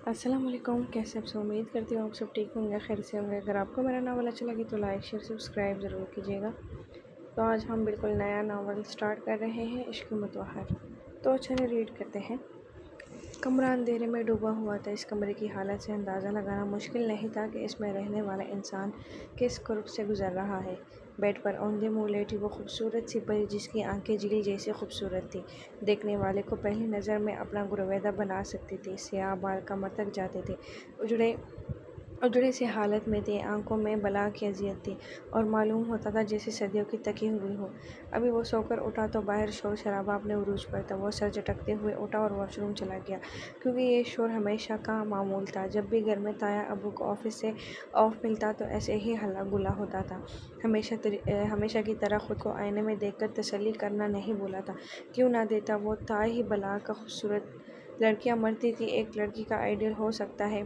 السلام علیکم، کیسے آپ؟ سب امید کرتی ہوں آپ سب ٹھیک ہوں گے، خیر سے ہوں گے۔ اگر آپ کو میرا ناول اچھا لگے تو لائک شیئر سبسکرائب ضرور کیجیے گا۔ تو آج ہم بالکل نیا ناول سٹارٹ کر رہے ہیں، عشق متوہر۔ تو چلیں ریڈ کرتے ہیں۔ کمرہ اندھیرے میں ڈوبا ہوا تھا۔ اس کمرے کی حالت سے اندازہ لگانا مشکل نہیں تھا کہ اس میں رہنے والا انسان کس کرب سے گزر رہا ہے۔ بیڈ پر اوندھے منہ لیٹی وہ خوبصورت سی پری، جس کی آنکھیں جھیل جیسی خوبصورت تھیں، دیکھنے والے کو پہلی نظر میں اپنا گرویدہ بنا سکتی تھی۔ سیاہ بال کمر تک جاتے تھے، اجڑے سی حالت میں تھی، آنکھوں میں بلا کی اذیت تھی اور معلوم ہوتا تھا جیسے صدیوں کی تکی ہوئی ہو۔ ابھی وہ سو کر اٹھا تو باہر شور شرابہ اپنے عروج پر تھا۔ وہ سر جھٹکتے ہوئے اٹھا اور واش روم چلا گیا، کیونکہ یہ شور ہمیشہ کا معمول تھا۔ جب بھی گھر میں تایا ابو کو آفس سے آف ملتا تو ایسے ہی ہلا گلا ہوتا تھا۔ ہمیشہ کی طرح خود کو آئینے میں دیکھ کر تسلی کرنا نہیں بھولا تھا۔ کیوں نہ دیتا وہ تھا ہی بلا کا خوبصورت۔ لڑکیاں مرتی تھیں، ایک لڑکی کا آئیڈیل ہو سکتا ہے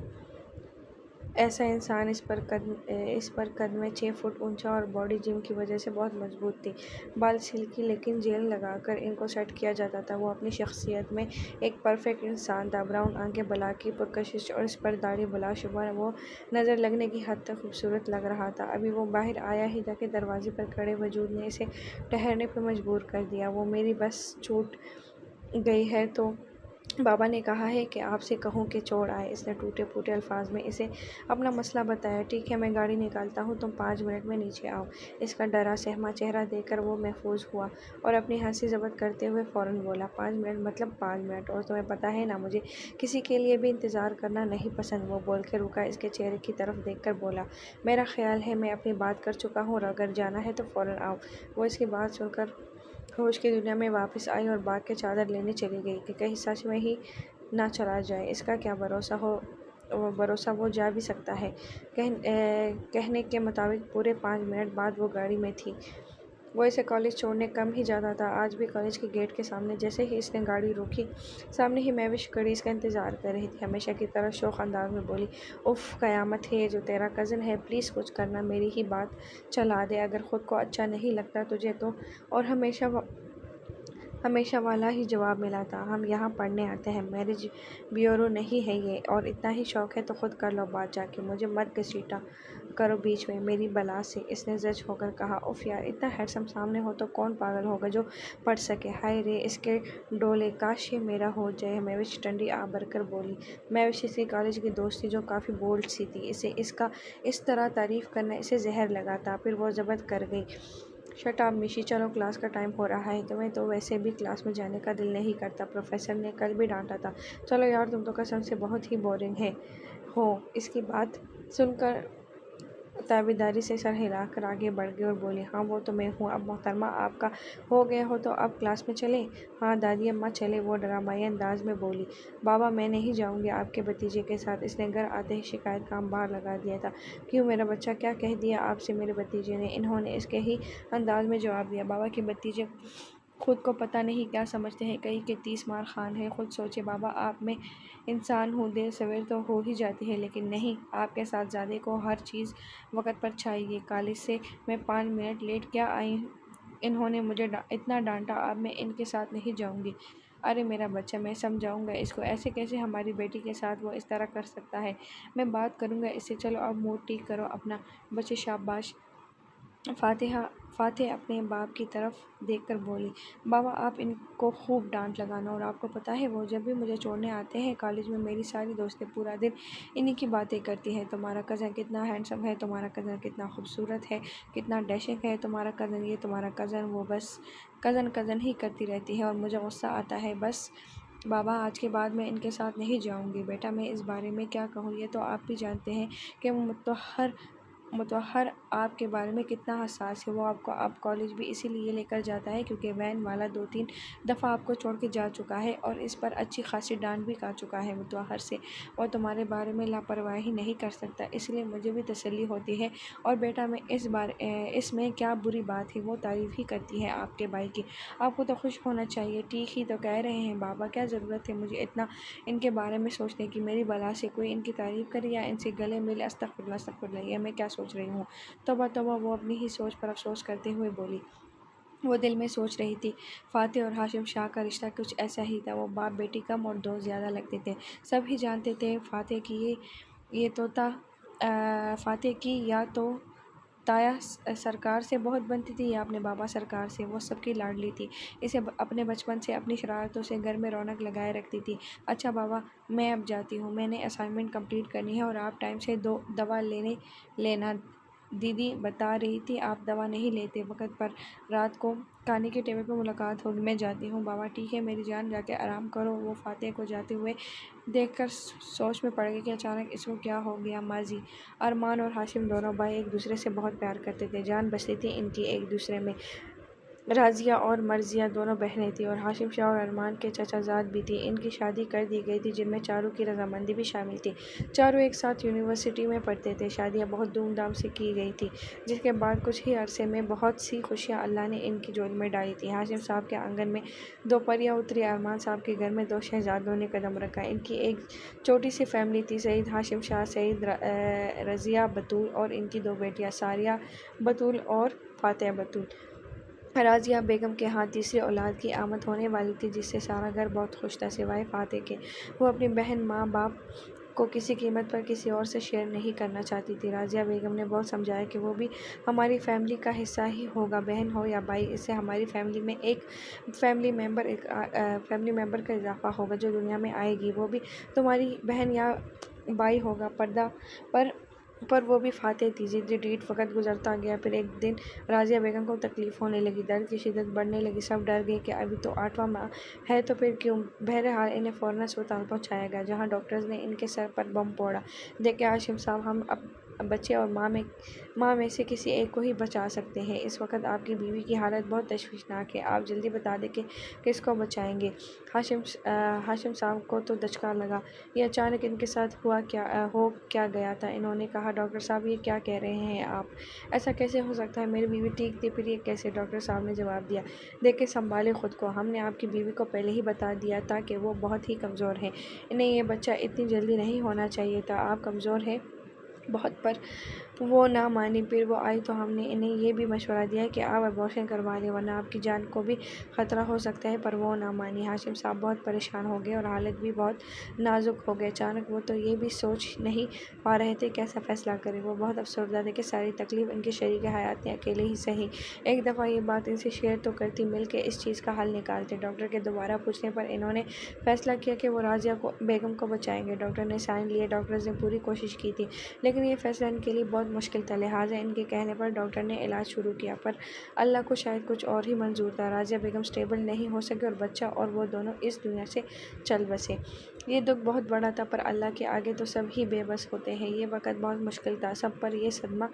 ایسا انسان۔ اس پر قد میں 6 فٹ اونچا اور باڈی جم کی وجہ سے بہت مضبوط تھی۔ بال سلکی لیکن جیل لگا کر ان کو سیٹ کیا جاتا تھا۔ وہ اپنی شخصیت میں ایک پرفیکٹ انسان تھا۔ براؤن آنکھیں بلا کی پرکشش اور اس پر داڑھی، بلا شبہ وہ نظر لگنے کی حد تک خوبصورت لگ رہا تھا۔ ابھی وہ باہر آیا ہی تھا کہ دروازے پر کھڑے وجود نے اسے ٹھہرنے پر مجبور کر دیا۔ وہ میری بس چھوٹ گئی ہے تو بابا نے کہا ہے کہ آپ سے کہوں کہ چھوڑ آئے۔ اس نے ٹوٹے پھوٹے الفاظ میں اسے اپنا مسئلہ بتایا۔ ٹھیک ہے، میں گاڑی نکالتا ہوں، تم 5 منٹ میں نیچے آؤ۔ اس کا ڈرا سہما چہرہ دیکھ کر وہ محظوظ ہوا اور اپنی ہنسی ضبط کرتے ہوئے فوراً بولا، 5 منٹ مطلب 5 منٹ، اور تمہیں پتہ ہے نا مجھے کسی کے لیے بھی انتظار کرنا نہیں پسند۔ وہ بول کے رکا، اس کے چہرے کی طرف دیکھ کر بولا، میرا خیال ہے میں اپنی بات کر چکا ہوں اور اگر جانا ہے تو فوراً آؤ۔ وہ اس کی بات سن کر ہوش کی دنیا میں واپس آئی اور بھاگ کے چادر لینے چلی گئی کہ کہیں سچ میں ہی نہ چلا جائے۔ اس کا کیا بھروسہ وہ جا بھی سکتا ہے۔ کہنے کے مطابق پورے 5 منٹ بعد وہ گاڑی میں تھی۔ وہ اسے کالج چھوڑنے کم ہی جاتا تھا۔ آج بھی کالج کے گیٹ کے سامنے جیسے ہی اس نے گاڑی روکی، سامنے ہی مہوش کھڑی اس کا انتظار کر رہی تھی۔ ہمیشہ کی طرح شوخ انداز میں بولی، اف، قیامت ہے یہ جو تیرا کزن ہے، پلیز کچھ کرنا، میری ہی بات چلا دے، اگر خود کو اچھا نہیں لگتا تجھے تو۔ اور ہمیشہ والا ہی جواب ملا تھا، ہم یہاں پڑھنے آتے ہیں، میرج بیورو نہیں ہے یہ، اور اتنا ہی شوق ہے تو خود کر لو بات جا کے، مجھے مت گھسیٹا کرو بیچ میں میری بلا سے۔ اس نے زج ہو کر کہا، اف یار، اتنا ہینڈسم سامنے ہو تو کون پاگل ہوگا جو پڑھ سکے، ہائے رے اس کے ڈولے، کاش یہ میرا ہو جائے۔ مہوش ٹنڈی آ بھر کر بولی۔ مہوش اس کی کالج کی دوست تھی جو کافی بولڈ سی تھی، اسے اس طرح تعریف کرنا اسے زہر لگا تھا۔ پھر وہ ضبط کر گئی، شٹ اپ میشی، چلو کلاس کا ٹائم ہو رہا ہے، تمہیں تو ویسے بھی کلاس میں جانے کا دل نہیں کرتا، پروفیسر نے کل بھی ڈانٹا تھا، چلو یار تم تو قسم سے بہت ہی بورنگ ہو۔ اس کی بات سن کر تابعداری سے سر ہلا کر آگے بڑھ گئی اور بولی، ہاں وہ تو میں ہوں، اب محترمہ آپ کا ہو گیا ہو تو اب کلاس میں چلیں؟ ہاں دادی اماں چلیں، وہ ڈرامائی انداز میں بولی۔ بابا میں نہیں جاؤں گی آپ کے بھتیجے کے ساتھ۔ اس نے گھر آتے ہی شکایت کا انبار لگا دیا تھا، کیوں میرا بچہ کیا کہہ دیا آپ سے میرے بھتیجے نے؟ انہوں نے اس کے ہی انداز میں جواب دیا، بابا کے بھتیجے خود کو پتہ نہیں کیا سمجھتے ہیں، کہیں کہ 30 مار خان ہے، خود سوچے بابا، آپ میں انسان ہوں، دیر سویر تو ہو ہی جاتی ہے، لیکن نہیں، آپ کے صاحبزادے کو ہر چیز وقت پر چاہیے۔ کالج سے میں 5 منٹ لیٹ کیا آئی، انہوں نے مجھے اتنا ڈانٹا، اب میں ان کے ساتھ نہیں جاؤں گی۔ ارے میرا بچہ، میں سمجھاؤں گا اس کو، ایسے کیسے ہماری بیٹی کے ساتھ وہ اس طرح کر سکتا ہے، میں بات کروں گا اس سے، چلو اب موڈ ٹھیک کرو اپنا۔ بچے شاباش۔ فاتح اپنے باپ کی طرف دیکھ کر بولی، بابا آپ ان کو خوب ڈانٹ لگانا، اور آپ کو پتہ ہے وہ جب بھی مجھے چھوڑنے آتے ہیں کالج میں، میری ساری دوستیں پورا دن انہی کی باتیں کرتی ہیں، تمہارا کزن کتنا ہینڈسم ہے، تمہارا کزن کتنا خوبصورت ہے، کتنا ڈیشنگ ہے تمہارا کزن، یہ تمہارا کزن، وہ بس کزن ہی کرتی رہتی ہے اور مجھے غصہ آتا ہے بس۔ بابا آج کے بعد میں ان کے ساتھ نہیں جاؤں گی۔ بیٹا میں اس بارے میں کیا کہوں، یہ تو آپ بھی جانتے ہیں کہ متوہر آپ کے بارے میں کتنا حساس ہے، وہ آپ کو اب کالج بھی اسی لیے لے کر جاتا ہے کیونکہ وین والا 2-3 دفعہ آپ کو چھوڑ کے جا چکا ہے اور اس پر اچھی خاصی ڈانٹ بھی کھا چکا ہے متوہر سے، اور تمہارے بارے میں لاپرواہی نہیں کر سکتا، اس لیے مجھے بھی تسلی ہوتی ہے، اور بیٹا میں اس میں کیا بری بات ہے، وہ تعریف ہی کرتی ہے آپ کے بھائی کی، آپ کو تو خوش ہونا چاہیے، ٹھیک ہی تو کہہ رہے ہیں بابا، کیا ضرورت ہے مجھے اتنا ان کے بارے میں سوچنے کی، میری بلا سے کوئی ان کی تعریف کرے یا ان سے گلے ملے، استغفراللہ استغفراللہ، یہ میں کیا سوچ رہی ہوں، توبہ توبہ۔ وہ اپنی ہی سوچ پر افسوس کرتے ہوئے بولی۔ وہ دل میں سوچ رہی تھی فاتح اور ہاشم شاہ کا رشتہ کچھ ایسا ہی تھا۔ وہ باپ بیٹی کم اور دوست زیادہ لگتے تھے۔ سب ہی جانتے تھے فاتح کی یا تو تایا سرکار سے بہت بنتی تھی یا اپنے بابا سرکار سے۔ وہ سب کی لاڈلی تھی، اسے اپنے بچپن سے اپنی شرارتوں سے گھر میں رونق لگائے رکھتی تھی۔ اچھا بابا، میں اب جاتی ہوں، میں نے اسائنمنٹ کمپلیٹ کرنی ہے اور آپ ٹائم سے دوا لینا۔ دیدی بتا رہی تھی آپ دوا نہیں لیتے وقت پر، رات کو کھانے کے ٹیبل پر ملاقات ہوگی، میں جاتی ہوں۔ بابا ٹھیک ہے میری جان، جا کے آرام کرو۔ وہ فاتح کو جاتے ہوئے دیکھ کر سوچ میں پڑ گئی کہ اچانک اس کو کیا ہو گیا۔ ماضی ارمان اور ہاشم دونوں بھائی ایک دوسرے سے بہت پیار کرتے تھے، جان بستی تھی ان کی ایک دوسرے میں۔ راضیہ اور مرضیہ دونوں بہنیں تھیں اور ہاشم شاہ اور ارمان کے چچا زاد بھی تھی۔ ان کی شادی کر دی گئی تھی جن میں چاروں کی رضامندی بھی شامل تھی۔ چاروں ایک ساتھ یونیورسٹی میں پڑھتے تھے۔ شادیاں بہت دھوم دھام سے کی گئی تھیں، جس کے بعد کچھ ہی عرصے میں بہت سی خوشیاں اللہ نے ان کی جولی میں ڈالی تھیں۔ ہاشم صاحب کے آنگن میں دو پریاں اتری، ارمان صاحب کے گھر میں دو شہزادوں نے قدم رکھا۔ ان کی ایک چھوٹی سی فیملی تھی، سعید ہاشم شاہ، سعید رضیہ بطول اور ان کی دو بیٹیاں ساریہ بطول اور فاتحہ بطول۔ راضیہ بیگم کے ہاں تیسری اولاد کی آمد ہونے والی تھی، جس سے سارا گھر بہت خوش تھا سوائے فاتح کے۔ وہ اپنی بہن، ماں باپ کو کسی قیمت پر کسی اور سے شیئر نہیں کرنا چاہتی تھی۔ راضیہ بیگم نے بہت سمجھایا کہ وہ بھی ہماری فیملی کا حصہ ہی ہوگا، بہن ہو یا بھائی، اس سے ہماری فیملی میں ایک فیملی ممبر کا اضافہ ہوگا جو دنیا میں آئے گی، وہ بھی تمہاری بہن یا بھائی ہوگا۔ پر وہ بھی فاتح تھی۔ جدید وقت گزرتا گیا، پھر ایک دن راضیہ بیگم کو تکلیف ہونے لگی، درد کی شدت بڑھنے لگی۔ سب ڈر گئے کہ ابھی تو 8واں ماہ ہے تو پھر کیوں؟ بہرحال انہیں فوراً اسپتال پہنچایا گیا، جہاں ڈاکٹرز نے ان کے سر پر بم پھوڑا۔ دیکھیں ہاشم صاحب، ہم بچے اور ماں میں سے کسی ایک کو ہی بچا سکتے ہیں۔ اس وقت آپ کی بیوی کی حالت بہت تشویشناک ہے، آپ جلدی بتا دیں کہ کس کو بچائیں گے۔ ہاشم صاحب کو تو دھچکا لگا، یہ اچانک ان کے ساتھ ہو کیا گیا تھا۔ انہوں نے کہا ڈاکٹر صاحب یہ کیا کہہ رہے ہیں آپ، ایسا کیسے ہو سکتا ہے؟ میری بیوی ٹھیک تھی، پھر یہ کیسے؟ ڈاکٹر صاحب نے جواب دیا، دیکھیں سنبھالیں خود کو، ہم نے آپ کی بیوی کو پہلے ہی بتا دیا تھا کہ وہ بہت ہی کمزور ہیں، انہیں یہ بچہ اتنی جلدی نہیں ہونا چاہیے تھا، آپ کمزور ہیں بہت۔ پر وہ نہ مانی، پھر وہ آئی تو ہم نے انہیں یہ بھی مشورہ دیا کہ آپ ابارشن کروا لیں ورنہ آپ کی جان کو بھی خطرہ ہو سکتا ہے، پر وہ نہ مانی۔ ہاشم صاحب بہت پریشان ہو گئے اور حالت بھی بہت نازک ہو گئی۔ اچانک وہ تو یہ بھی سوچ نہیں پا رہے تھے کیسا فیصلہ کریں۔ وہ بہت افسردہ تھے کہ ساری تکلیف ان کے شریک حیات نے اکیلے ہی سہی۔ ایک دفعہ یہ بات ان سے شیئر تو کرتی، مل کے اس چیز کا حل نکالتے۔ ڈاکٹر کے دوبارہ پوچھنے پر انہوں نے فیصلہ کیا کہ وہ راضیہ بیگم کو بچائیں گے۔ ڈاکٹر نے سائن لیے۔ ڈاکٹرز نے پوری کوشش کی تھی، لیکن یہ فیصلہ ان کے لیے بہت مشکل تھا، لہٰذا ان کے کہنے پر ڈاکٹر نے علاج شروع کیا، پر اللہ کو شاید کچھ اور ہی منظور تھا۔ راضیہ بیگم سٹیبل نہیں ہو سکی اور بچہ اور وہ دونوں اس دنیا سے چل بسے۔ یہ دکھ بہت بڑا تھا، پر اللہ کے آگے تو سب ہی بے بس ہوتے ہیں۔ یہ وقت بہت مشکل تھا سب پر، یہ صدمہ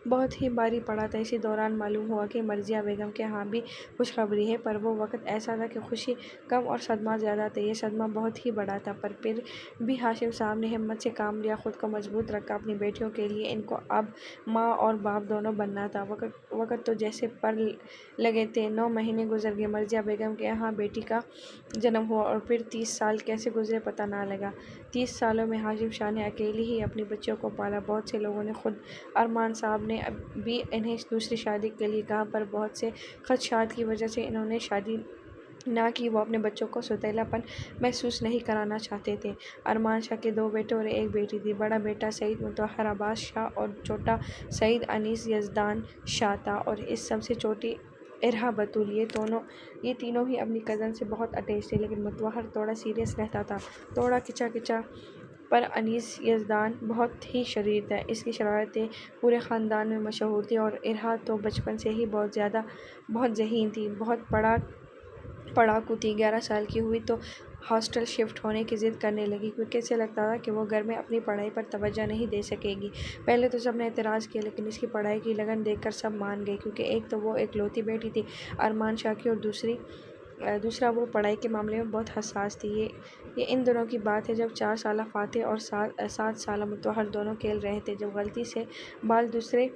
بہت ہی بھاری پڑا تھا۔ اسی دوران معلوم ہوا کہ مرضیہ بیگم کے ہاں بھی خوشخبری ہے، پر وہ وقت ایسا تھا کہ خوشی کم اور صدمہ زیادہ تھا۔ یہ صدمہ بہت ہی بڑا تھا، پر پھر بھی ہاشم صاحب نے ہمت سے کام لیا، خود کو مضبوط رکھا۔ اپنی بیٹیوں کے لیے ان کو اب ماں اور باپ دونوں بننا تھا۔ وقت تو جیسے پر لگے تھے۔ 9 مہینے گزر گئے، مرضیہ بیگم کے یہاں بیٹی کا جنم ہوا اور پھر 30 سال کیسے گزرے پتہ نہ لگا۔ 30 سالوں میں ہاشم شاہ نے اکیلے ہی اپنی بچیوں کو پالا۔ بہت سے لوگوں نے، خود ارمان صاحب نے بھی انہیں دوسری شادی کے لیے کہا، پر بہت سے خدشات کی وجہ سے انہوں نے شادی نہ کی۔ وہ اپنے بچوں کو سوتیلا پن محسوس نہیں کرانا چاہتے تھے۔ ارمان شاہ کے 2 بیٹے اور 1 بیٹی تھی۔ بڑا بیٹا سعید مطہر عباس شاہ اور چھوٹا سعید انیس یزدان شاہ تھا، اور اس سب سے چھوٹی ارہا بطول۔ یہ تینوں ہی اپنی کزن سے بہت اٹیچ تھے، لیکن مطہر تھوڑا سیریس رہتا تھا، تھوڑا کچا، پر انیس یزدان بہت ہی شریر تھا۔ اس کی شرارتیں پورے خاندان میں مشہور تھیں، اور ارہا تو بچپن سے ہی بہت ذہین تھی، بہت پڑھاکو تھی۔ 11 سال کی ہوئی تو ہاسٹل شفٹ ہونے کی ضد کرنے لگی، کیونکہ اسے لگتا تھا کہ وہ گھر میں اپنی پڑھائی پر توجہ نہیں دے سکے گی۔ پہلے تو سب نے اعتراض کیا، لیکن اس کی پڑھائی کی لگن دیکھ کر سب مان گئے، کیونکہ ایک تو وہ اکلوتی بیٹی تھی ارمان شاہ کی، اور دوسرا وہ پڑھائی کے معاملے میں بہت حساس تھی۔ یہ ان دنوں کی بات ہے جب 4 سالہ فاتح اور 7 سالہ مطہر دونوں کھیل رہے تھے، جب غلطی سے بال دوسرے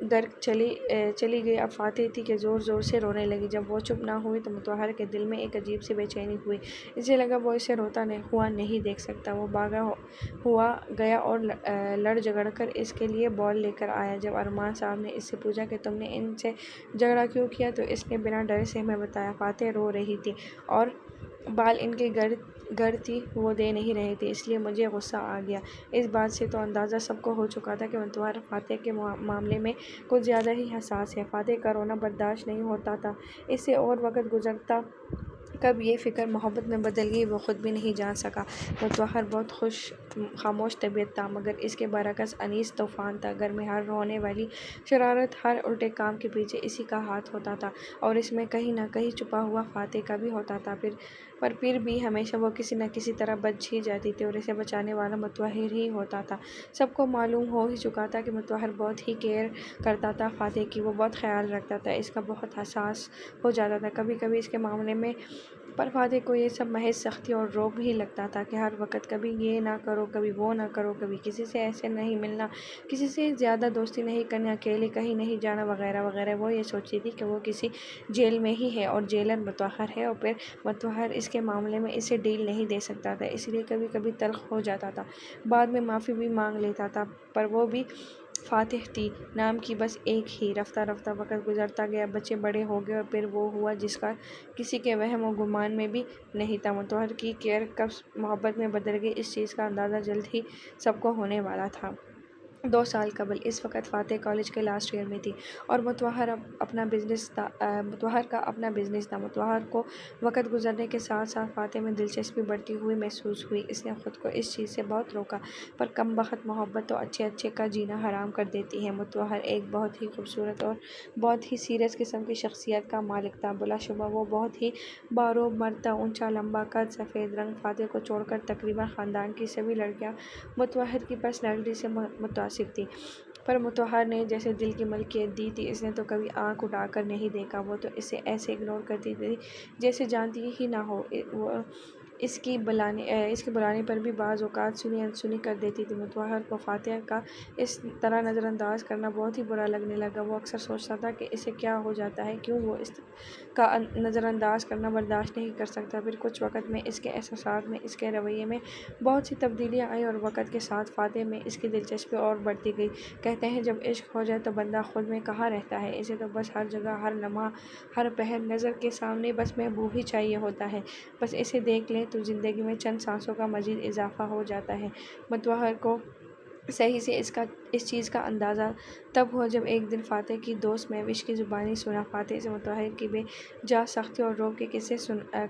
در چلی گئی۔ اب فاتح تھی کہ زور زور سے رونے لگی۔ جب وہ چپ نہ ہوئی تو مطہر کے دل میں ایک عجیب سی بے چینی ہوئی۔ اسے لگا وہ اسے روتا ہوا نہیں دیکھ سکتا۔ وہ بھاگا ہوا گیا اور لڑ جھگڑ کر اس کے لیے بال لے کر آیا۔ جب ارمان صاحب نے اس سے پوچھا کہ تم نے ان سے جھگڑا کیوں کیا تو اس نے بنا ڈرے سے ہمیں بتایا، فاتح رو رہی تھی اور بال ان کے گھر تھی وہ دے نہیں رہے تھے، اس لیے مجھے غصہ آ گیا۔ اس بات سے تو اندازہ سب کو ہو چکا تھا کہ مطہر فاتح کے معاملے میں کچھ زیادہ ہی حساس ہے۔ فاتح کا رونا برداشت نہیں ہوتا تھا۔ اس سے اور وقت گزرتا کب یہ فکر محبت میں بدل گئی وہ خود بھی نہیں جان سکا۔ مطہر بہت خاموش طبیعت تھا، مگر اس کے برعکس انیس طوفان تھا۔ گھر میں ہر ہونے والی شرارت، ہر الٹے کام کے پیچھے اسی کا ہاتھ ہوتا تھا، اور اس میں کہیں نہ کہیں چھپا ہوا فاتح کا بھی ہوتا تھا۔ پر پھر بھی ہمیشہ وہ کسی نہ کسی طرح بچ ہی جاتی تھی اور اسے بچانے والا مطہر ہی ہوتا تھا۔ سب کو معلوم ہو ہی چکا تھا کہ مطہر بہت ہی کیئر کرتا تھا فاتح کی، وہ بہت خیال رکھتا تھا، اس کا بہت حساس ہو جاتا تھا کبھی کبھی اس کے معاملے میں۔ پر فاتح کو یہ سب محض سختی اور رعب ہی لگتا تھا کہ ہر وقت کبھی یہ نہ کرو، کبھی وہ نہ کرو، کبھی کسی سے ایسے نہیں ملنا، کسی سے زیادہ دوستی نہیں کرنی، اکیلے کہیں نہیں جانا، وغیرہ وغیرہ۔ وہ یہ سوچتی تھی کہ وہ کسی جیل میں ہی ہے اور جیلر مطہر ہے، اور پھر مطہر اس کے معاملے میں اسے ڈیل نہیں دے سکتا تھا، اس لیے کبھی کبھی تلخ ہو جاتا تھا، بعد میں معافی بھی مانگ لیتا تھا، پر وہ بھی فاتح تھی نام کی بس ایک ہی۔ رفتہ رفتہ وقت گزرتا گیا، بچے بڑے ہو گئے، اور پھر وہ ہوا جس کا کسی کے وہم و گمان میں بھی نہیں تھا۔ مطہر کی کیئر کب محبت میں بدل گئی اس چیز کا اندازہ جلد ہی سب کو ہونے والا تھا۔ 2 سال قبل اس وقت فاتح کالج کے لاسٹ ایئر میں تھی اور مطہر کا اپنا بزنس تھا۔ مطہر کو وقت گزرنے کے ساتھ ساتھ فاتح میں دلچسپی بڑھتی ہوئی محسوس ہوئی۔ اس نے خود کو اس چیز سے بہت روکا، پر کم بخت محبت تو اچھے کا جینا حرام کر دیتی ہے۔ مطہر ایک بہت ہی خوبصورت اور بہت ہی سیریس قسم کی شخصیت کا مالک تھا، بلا شبہ وہ بہت ہی باروب مرد تھا، اونچا، لمبا قد، سفید رنگ۔ فاتح کو چھوڑ کر تقریباً خاندان کی سبھی لڑکیاں مطہر کی پرسنالٹی سے متاثر تھیں، پر مطہر نے جسے دل کی ملکیت دی تھی اس نے تو کبھی آنکھ اٹھا کر نہیں دیکھا، وہ تو اسے ایسے اگنور کرتی تھی جیسے جانتی ہی نہ ہو۔ وہ اس کی بلانے پر بھی بعض اوقات سنی انسنی کر دیتی تھی۔ مطہر کو فاتح کا اس طرح نظر انداز کرنا بہت ہی برا لگنے لگا۔ وہ اکثر سوچتا تھا کہ اسے کیا ہو جاتا ہے، کیوں وہ اس کا نظر انداز کرنا برداشت نہیں کر سکتا۔ پھر کچھ وقت میں اس کے احساسات میں، اس کے رویے میں بہت سی تبدیلیاں آئیں، اور وقت کے ساتھ فاتح میں اس کی دلچسپی اور بڑھتی گئی۔ کہتے ہیں جب عشق ہو جائے تو بندہ خود میں کہاں رہتا ہے، اسے تو بس ہر جگہ، ہر لمحہ، ہر پہر نظر کے سامنے بس محبوب ہی چاہیے ہوتا ہے، بس اسے دیکھ لیں تو زندگی میں چند سانسوں کا مزید اضافہ ہو جاتا ہے۔ مطہر کو صحیح سے اس چیز کا اندازہ تب ہوا جب ایک دن فاتح کی دوست مہوش کی زبانی سنا۔ فاتح سے مطہر کی بے جا سختی اور رعب کے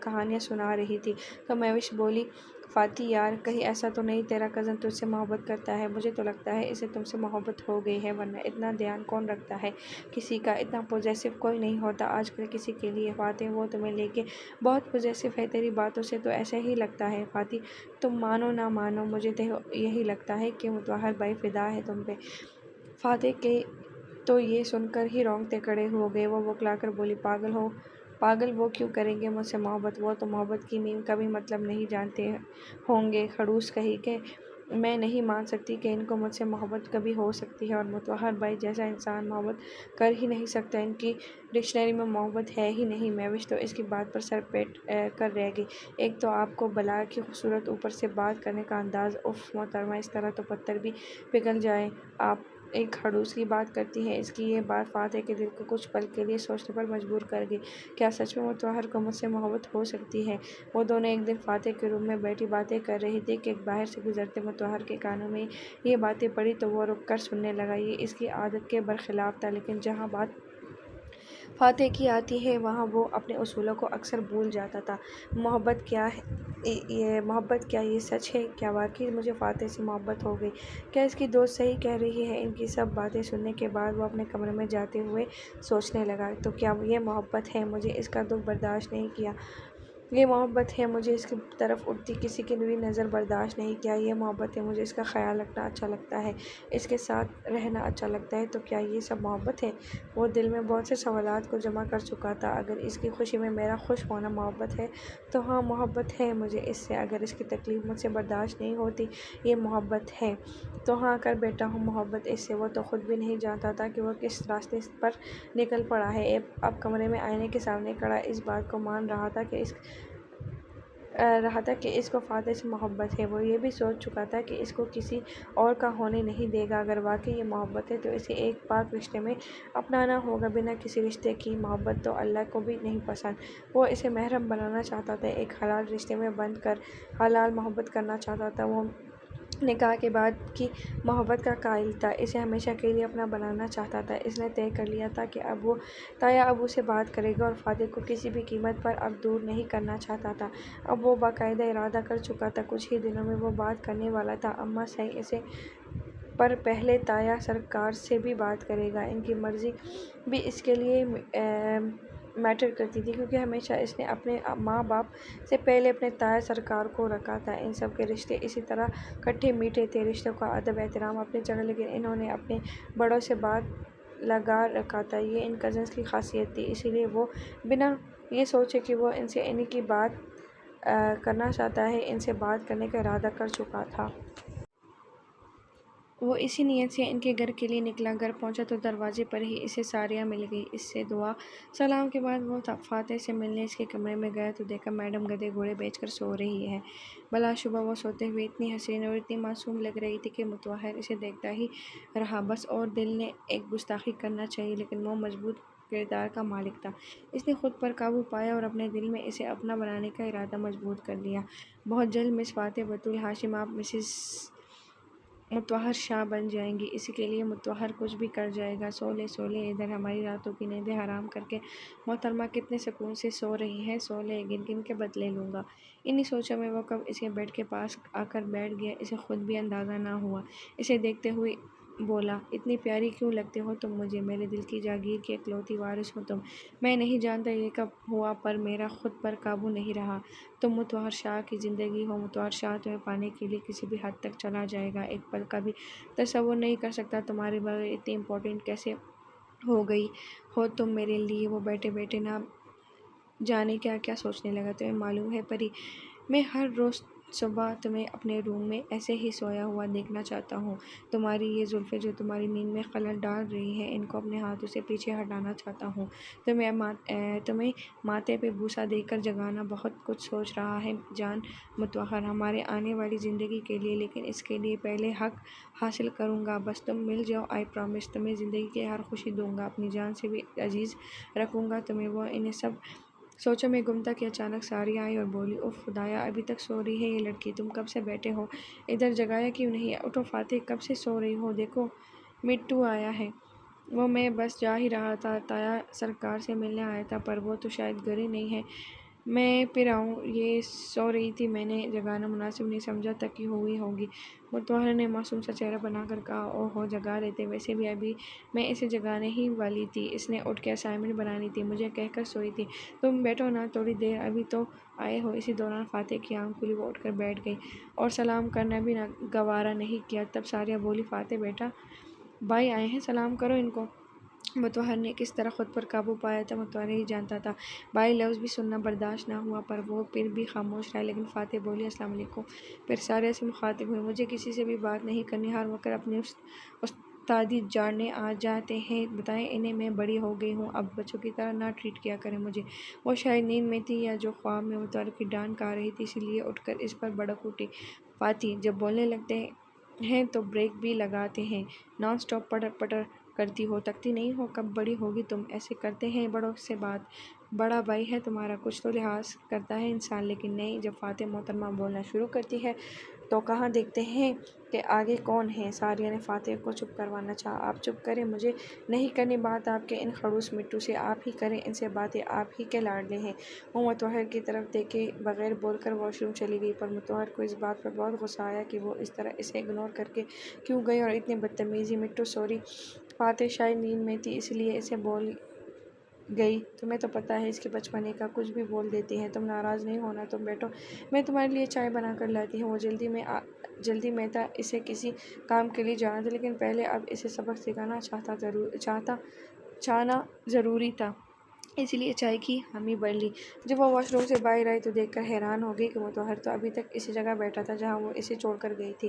کہانیاں سنا رہی تھی تو مہوش بولی، فاتی یار، کہیں ایسا تو نہیں تیرا کزن تجھ سے محبت کرتا ہے؟ مجھے تو لگتا ہے اسے تم سے محبت ہو گئی ہے، ورنہ اتنا دھیان کون رکھتا ہے کسی کا، اتنا پوزیسو کوئی نہیں ہوتا آج کل کسی کے لیے۔ فاتح وہ تمہیں لے کے بہت پوزیسو ہے، تیری باتوں سے تو ایسا ہی لگتا ہے۔ فاتی تم مانو نہ مانو مجھے یہی لگتا ہے کہ مطہر بھائی فدا ہے تم پہ۔ فاتح کے تو یہ سن کر ہی رونگٹے کھڑے ہو گئے، وہ بکلا کر بولی، پاگل وہ کیوں کریں گے مجھ سے محبت، وہ تو محبت کی میم کا بھی مطلب نہیں جانتے ہوں گے، خڑوس کہیں کہ میں نہیں مان سکتی کہ ان کو مجھ سے محبت کبھی ہو سکتی ہے، اور مطہر بھائی جیسا انسان محبت کر ہی نہیں سکتا، ان کی ڈکشنری میں محبت ہے ہی نہیں۔ مہوش تو اس کی بات پر سر پیٹ کر رہ گئی۔ ایک تو آپ کو بلا کی خوبصورت، اوپر سے بات کرنے کا انداز، اف محترمہ، اس طرح تو پتھر بھی پگھل جائے، آپ ایک خڑوس کی بات کرتی ہیں۔ اس کی یہ بات فاتح کے دل کو کچھ پل کے لیے سوچنے پر مجبور کر گئی، کیا سچ میں مطہر کو مجھ سے محبت ہو سکتی ہے؟ وہ دونوں ایک دن فاتح کے روم میں بیٹھی باتیں کر رہی تھی کہ باہر سے گزرتے مطہر کے کانوں میں یہ باتیں پڑی تو وہ رک کر سننے لگا۔ یہ اس کی عادت کے برخلاف تھا، لیکن جہاں بات فاتح کی آتی ہے وہاں وہ اپنے اصولوں کو اکثر بھول جاتا تھا۔ محبت کیا یہ سچ ہے؟ کیا واقعی مجھے فاتح سے محبت ہو گئی؟ کیا اس کی دوست صحیح کہہ رہی ہے؟ ان کی سب باتیں سننے کے بعد وہ اپنے کمرے میں جاتے ہوئے سوچنے لگا، تو کیا یہ محبت ہے؟ مجھے اس کا دکھ برداشت نہیں کیا، یہ محبت ہے؟ مجھے اس کی طرف اٹھتی کسی کی بھی نظر برداشت نہیں کیا، یہ محبت ہے؟ مجھے اس کا خیال رکھنا اچھا لگتا ہے، اس کے ساتھ رہنا اچھا لگتا ہے، تو کیا یہ سب محبت ہے؟ وہ دل میں بہت سے سوالات کو جمع کر چکا تھا۔ اگر اس کی خوشی میں میرا خوش ہونا محبت ہے تو ہاں محبت ہے مجھے اس سے، اگر اس کی تکلیف مجھ سے برداشت نہیں ہوتی یہ محبت ہے، تو ہاں کر بیٹھا ہوں محبت اس سے۔ وہ تو خود بھی نہیں جانتا تھا کہ وہ کس راستے پر نکل پڑا ہے۔ اب کمرے میں آئینے کے سامنے کھڑا اس بات کو مان رہا تھا کہ اس کو فاتح سے محبت ہے۔ وہ یہ بھی سوچ چکا تھا کہ اس کو کسی اور کا ہونے نہیں دے گا۔ اگر واقعی یہ محبت ہے تو اسے ایک پاک رشتے میں اپنانا ہوگا، بنا کسی رشتے کی۔ محبت تو اللہ کو بھی نہیں پسند۔ وہ اسے محرم بنانا چاہتا تھا، ایک حلال رشتے میں بندھ کر حلال محبت کرنا چاہتا تھا۔ وہ نکاح کے بعد کی محبت کا قائل تھا، اسے ہمیشہ کے لیے اپنا بنانا چاہتا تھا۔ اس نے طے کر لیا تھا کہ اب وہ تایا ابو سے بات کرے گا اور فاتح کو کسی بھی قیمت پر اب دور نہیں کرنا چاہتا تھا۔ اب وہ باقاعدہ ارادہ کر چکا تھا، کچھ ہی دنوں میں وہ بات کرنے والا تھا۔ اماں صحیح اسے پر پہلے تایا سرکار سے بھی بات کرے گا۔ ان کی مرضی بھی اس کے لیے میٹر کرتی تھی، کیونکہ ہمیشہ اس نے اپنے ماں باپ سے پہلے اپنے تایا سرکار کو رکھا تھا۔ ان سب کے رشتے اسی طرح کھٹے میٹھے تھے، رشتوں کا ادب احترام اپنی جگہ، لیکن انہوں نے اپنے بڑوں سے بات لگا رکھا تھا۔ یہ ان کزنز کی خاصیت تھی، اسی لیے وہ بنا یہ سوچے کہ وہ ان سے انہی کی بات کرنا چاہتا ہے، ان سے بات کرنے کا ارادہ کر چکا تھا۔ وہ اسی نیت سے ان کے گھر کے لیے نکلا۔ گھر پہنچا تو دروازے پر ہی اسے ساریہ مل گئی۔ اس سے دعا سلام کے بعد وہ فاتح سے ملنے اس کے کمرے میں گیا تو دیکھا میڈم گدھے گھوڑے بیچ کر سو رہی ہے۔ بلا شبہ وہ سوتے ہوئے اتنی حسین اور اتنی معصوم لگ رہی تھی کہ متوہر اسے دیکھتا ہی رہا۔ بس اور دل نے ایک گستاخی کرنا چاہیے، لیکن وہ مضبوط کردار کا مالک تھا۔ اس نے خود پر قابو پایا اور اپنے دل میں اسے اپنا بنانے کا ارادہ مضبوط کر لیا۔ بہت جلد مس فاتح بطول ہاشم آپ مسز متوہر شاہ بن جائیں گی۔ اسی کے لیے متوہر کچھ بھی کر جائے گا۔ سو لے ادھر ہماری راتوں کی نیندیں حرام کر کے محترمہ کتنے سکون سے سو رہی ہے، سو لے، گن گن کے بدلے لوں گا۔ انہی سوچوں میں وہ کب اس کے بیڈ کے پاس آ کر بیٹھ گیا، اسے خود بھی اندازہ نہ ہوا۔ اسے دیکھتے ہوئے بولا، اتنی پیاری کیوں لگتے ہو تم مجھے، میرے دل کی جاگیر کی اکلوتی وارث ہو تم۔ میں نہیں جانتا یہ کب ہوا، پر میرا خود پر قابو نہیں رہا۔ تم متوہر شاہ کی زندگی ہو، متوہر شاہ تمہیں پانے کے لیے کسی بھی حد تک چلا جائے گا۔ ایک پل کا بھی تصور نہیں کر سکتا تمہارے بغیر اتنی امپورٹنٹ کیسے ہو گئی ہو تم میرے لیے۔ وہ بیٹھے بیٹھے نہ جانے کیا کیا سوچنے لگا۔ تمہیں معلوم ہے پری، میں ہر روز صبح تمہیں اپنے روم میں ایسے ہی سویا ہوا دیکھنا چاہتا ہوں۔ تمہاری یہ زلفیں جو تمہاری نیند میں خلل ڈال رہی ہیں، ان کو اپنے ہاتھوں سے پیچھے ہٹانا چاہتا ہوں۔ تمہیں ماتھے پہ بوسہ دے کر جگانا۔ بہت کچھ سوچ رہا ہے جان متوہر، ہمارے آنے والی زندگی کے لیے، لیکن اس کے لیے پہلے حق حاصل کروں گا۔ بس تم مل جاؤ، آئی پرامس، تمہیں زندگی کی ہر خوشی دوں گا، اپنی جان سے بھی عزیز رکھوں گا تمہیں۔ وہ انہیں سب سوچوں میں گم تھا کہ اچانک ساریہ آئی اور بولی، اف خدایا، ابھی تک سو رہی ہے یہ لڑکی، تم کب سے بیٹھے ہو ادھر، جگایا کیوں نہیں؟ اٹھو فاتح، کب سے سو رہی ہو، دیکھو مٹو آیا ہے۔ وہ میں بس جا ہی رہا تھا، تایا سرکار سے ملنے آیا تھا، پر وہ تو شاید گھر ہی نہیں ہے، میں پھر آؤں، یہ سو رہی تھی، میں نے جگانا مناسب نہیں سمجھا، تکی ہوئی ہوگی۔ متوہر نے معصوم سا چہرہ بنا کر کہا، او ہو، جگا دیتے، ویسے بھی ابھی میں اسے جگانے ہی والی تھی، اس نے اٹھ کے اسائنمنٹ بنانی تھی، مجھے کہہ کر سوئی تھی، تم بیٹھو نا تھوڑی دیر، ابھی تو آئے ہو۔ اسی دوران فاتح کی آنکھ کھلی، وہ اٹھ کر بیٹھ گئی اور سلام کرنا بھی گوارا نہیں کیا۔ تب ساریہ بولی، فاتح بیٹا، بھائی آئے ہیں، سلام کرو ان کو۔ متوہر نے کس طرح خود پر قابو پایا تھا متوہر ہی جانتا تھا۔ بھائی لفظ بھی سننا برداشت نہ ہوا، پر وہ پھر بھی خاموش رہا۔ لیکن فاتح بولی، السلام علیکم۔ پھر ساریہ سے مخاطب ہوئی، مجھے کسی سے بھی بات نہیں کرنی، ہر وقت اپنی استادی جھاڑنے آ جاتے ہیں، بتائیں انہیں میں بڑی ہو گئی ہوں، اب بچوں کی طرح نہ ٹریٹ کیا کریں مجھے۔ وہ شاید نیند میں تھی، یا جو خواب میں متوہر کی ڈانٹ کھا رہی تھی، اسی لیے اٹھ کر اس پر بھڑک اٹھی۔ فاتح، جب بولنے لگتے ہیں تو بریک بھی لگاتے ہیں، نان اسٹاپ پٹر پٹر کرتی ہو، تکتی نہیں ہو، کب بڑی ہوگی تم؟ ایسے کرتے ہیں بڑوں سے بات، بڑا بھائی ہے تمہارا، کچھ تو لحاظ کرتا ہے انسان، لیکن نہیں، جب فاتح محترمہ بولنا شروع کرتی ہے تو کہاں دیکھتے ہیں کہ آگے کون ہے۔ ساریہ نے فاتح کو چپ کروانا چاہا، آپ چپ کریں، مجھے نہیں کرنی بات آپ کے ان خڑوس مٹو سے، آپ ہی کریں ان سے باتیں، آپ ہی کے لاڈلے ہیں۔ وہ متوہر کی طرف دیکھے بغیر بول کر واش روم چلی گئی، پر متوہر کو اس بات پر بہت غصہ آیا کہ وہ اس طرح اسے اگنور کر کے کیوں گئی اور اتنی بدتمیزی۔ مٹو سوری، فاتح شاید نیند میں تھی اس لیے اسے بول گئی، تمہیں تو پتہ ہے اس کے بچپنے کا، کچھ بھی بول دیتی ہے۔ تم ناراض نہیں ہونا، تم بیٹھو، میں تمہارے لیے چائے بنا کر لاتی ہوں۔ وہ جلدی میں تھا، اسے کسی کام کے لیے جانا تھا، لیکن پہلے اب اسے سبق سکھانا چاہنا ضروری تھا، اسی لیے چائے کی حامی بن لی۔ جب وہ واش روم سے باہر آئی تو دیکھ کر حیران ہو گئی کہ متوہر تو ابھی تک اسی جگہ بیٹھا تھا جہاں وہ اسے چھوڑ کر گئی تھی۔